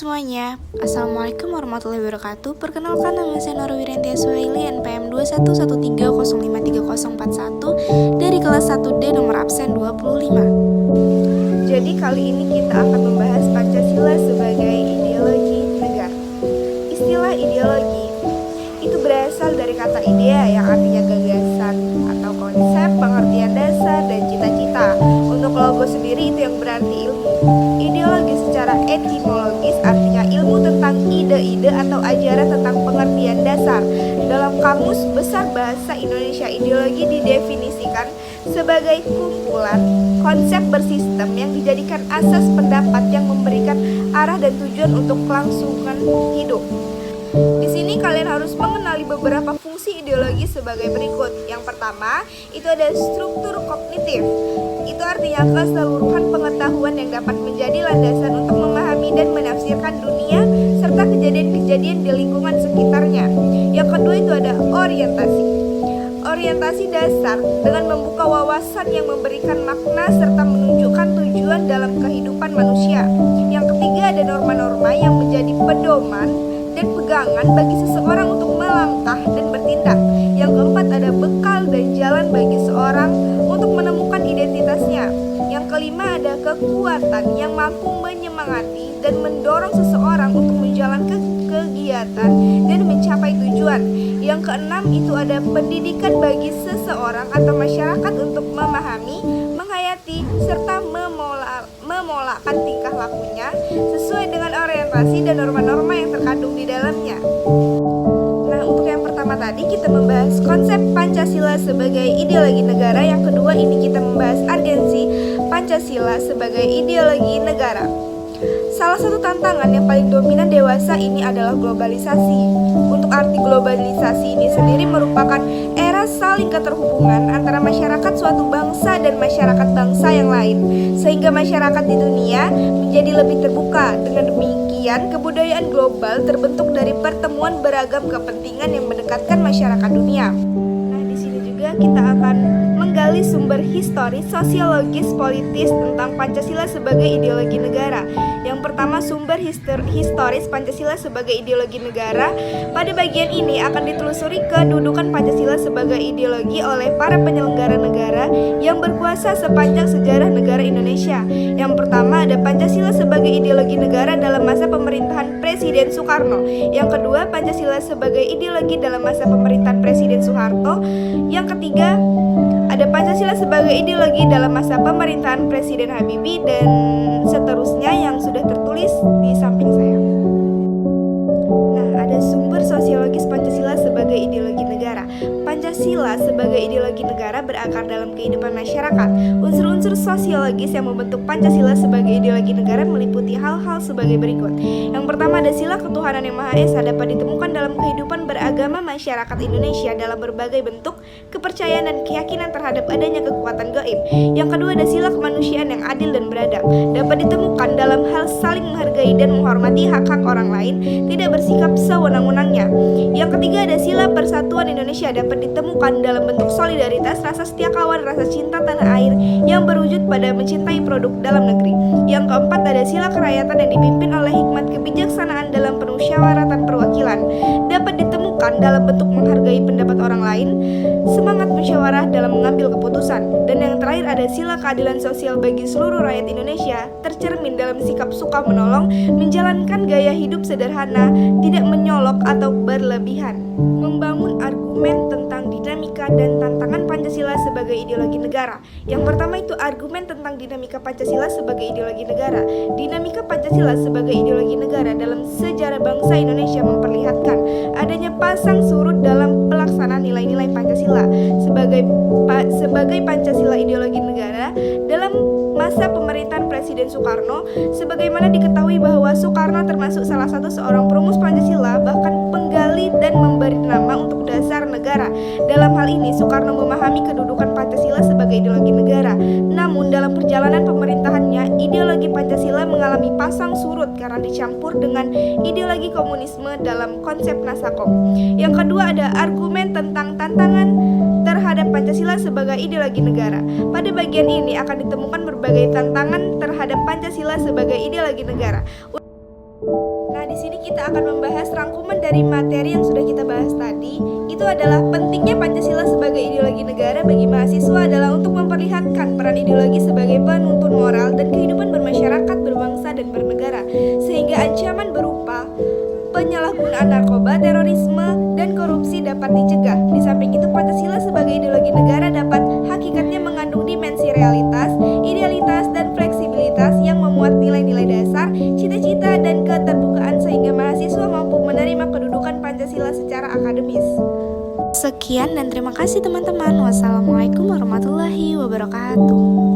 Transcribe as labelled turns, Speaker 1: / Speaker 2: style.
Speaker 1: Semuanya, Assalamualaikum warahmatullahi wabarakatuh. Perkenalkan, nama saya Nora Wirantia Suhaili, NPM 2113053041 dari kelas 1D nomor absen 25. Jadi kali ini kita akan membahas Pancasila sebagai ideologi negara. Istilah ideologi itu berasal dari kata idea yang artinya gagasan atau konsep, pengertian dasar, dan cita-cita. Untuk logo sendiri itu yang berarti ilmu. Ideologi secara etimologis artinya ilmu tentang ide-ide atau ajaran tentang pengertian dasar. Dalam Kamus Besar Bahasa Indonesia, ideologi didefinisikan sebagai kumpulan konsep bersistem yang dijadikan asas pendapat yang memberikan arah dan tujuan untuk kelangsungan hidup. Di sini kalian harus mengenali beberapa fungsi ideologi sebagai berikut. Yang pertama, itu ada struktur kognitif. Itu artinya keseluruhan pengetahuan yang dapat menjadi landasan untuk memahami dan menafsirkan dunia serta kejadian-kejadian di lingkungan sekitarnya. Yang kedua itu ada orientasi. Orientasi dasar dengan membuka wawasan yang memberikan makna serta menunjukkan tujuan dalam kehidupan manusia. Yang ketiga ada norma-norma yang menjadi pedoman dan pegangan bagi seseorang untuk melangkah dan bertindak. Yang keempat ada bekal dan jalan bagi seorang untuk menemukan identitasnya. Yang kelima ada kekuatan yang mampu menyemangati dan mendorong seseorang untuk menjalankan kegiatan dan mencapai tujuan. Yang keenam itu ada pendidikan bagi seseorang atau masyarakat untuk memahami, menghayati, serta memolakkan tingkah lakunya sesuai dengan orientasi dan norma-norma yang terkandung di dalamnya. Nah, untuk yang pertama tadi kita membahas konsep Pancasila sebagai ideologi negara. Yang kedua ini kita membahas argensi Pancasila sebagai ideologi negara. Salah satu tantangan yang paling dominan dewasa ini adalah globalisasi. Untuk arti globalisasi ini sendiri merupakan era saling keterhubungan antara masyarakat suatu bangsa dan masyarakat bangsa yang lain, sehingga masyarakat di dunia menjadi lebih terbuka. Dengan demikian, kebudayaan global terbentuk dari pertemuan beragam kepentingan yang mendekatkan masyarakat dunia. Nah, di sini juga kita akan menggali sumber historis, sosiologis, politis tentang Pancasila sebagai ideologi negara. Yang pertama, sumber historis Pancasila sebagai ideologi negara. Pada bagian ini akan ditelusuri kedudukan Pancasila sebagai ideologi oleh para penyelenggara negara yang berkuasa sepanjang sejarah negara Indonesia. Yang pertama ada Pancasila sebagai ideologi negara dalam masa pemerintahan Presiden Soekarno. Yang kedua, Pancasila sebagai ideologi dalam masa pemerintahan Presiden Soeharto. Yang ketiga, ada Pancasila sebagai ideologi dalam masa pemerintahan Presiden Habibie, dan seterusnya yang sudah tertulis di samping saya. Nah, ada sumber sosiologis Pancasila sebagai ideologi negara. Pancasila sebagai ideologi negara berakar dalam kehidupan masyarakat. Unsur-unsur sosiologis yang membentuk Pancasila sebagai ideologi negara meliputi hal-hal sebagai berikut. Yang pertama ada sila ketuhanan yang Maha Esa dapat ditemukan dalam kehidupan beragama masyarakat Indonesia dalam berbagai bentuk kepercayaan dan keyakinan terhadap adanya kekuatan gaib. Yang kedua ada sila kemanusiaan yang adil dan beradab dapat ditemukan dalam hal saling menghargai dan menghormati hak-hak orang lain, tidak bersikap sewenang-wenangnya. Yang ketiga ada sila persatuan Indonesia dapat ditemukan dalam bentuk solidaritas, rasa setia kawan, rasa cinta tanah air yang berwujud pada mencintai produk dalam negeri. Yang keempat ada sila kerakyatan yang dipimpin oleh hikmat kebijaksanaan dalam permusyawaratan perwakilan dapat ditemukan dalam bentuk menghargai pendapat orang lain, semangat musyawarah dalam mengambil keputusan. Dan yang terakhir ada sila keadilan sosial bagi seluruh rakyat Indonesia tercermin dalam sikap suka menolong, menjalankan gaya hidup sederhana, tidak menyolok atau berlebihan. Membangun argumen tentang dinamika dan tantangan Pancasila sebagai ideologi negara. Yang pertama itu argumen tentang dinamika Pancasila sebagai ideologi negara. Dinamika Pancasila sebagai ideologi negara dalam sejarah bangsa Indonesia memperlihatkan adanya pasang surut dalam pelaksanaan nilai-nilai Pancasila sebagai Pancasila ideologi negara dalam masa pemerintahan Presiden Soekarno. Sebagaimana diketahui bahwa Soekarno termasuk salah satu seorang perumus Pancasila, bahkan penggali dan memberi nama untuk dasar negara. Dalam hal ini Soekarno memahami kedudukan Pancasila sebagai ideologi negara. Namun dalam perjalanan pemerintahannya, ideologi Pancasila mengalami pasang surut karena dicampur dengan ideologi komunisme dalam konsep Nasakom. Yang kedua ada argumen tentang tantangan terhadap Pancasila sebagai ideologi negara. Pada bagian ini akan ditemukan berbagai tantangan terhadap Pancasila sebagai ideologi negara. Nah, di sini kita akan membahas rangkuman dari materi yang sudah kita bahas tadi. Itu adalah pentingnya Pancasila sebagai ideologi negara bagi mahasiswa adalah untuk memperlihatkan peran ideologi sebagai penuntun moral dan kehidupan bermasyarakat, berbangsa, dan bernegara, sehingga ancaman berupa penyalahgunaan narkoba, terorisme, dan korupsi dapat dicegah. Di samping itu, Pancasila sebagai ideologi negara dapat hakikatnya mengandung dimensi realitas, idealitas, dan fleksibilitas yang memuat nilai-nilai dasar, cita-cita, dan keterbukaan sehingga mahasiswa mampu menerima kedudukan Pancasila secara akademis. Sekian dan terima kasih teman-teman. Wassalamualaikum warahmatullahi wabarakatuh.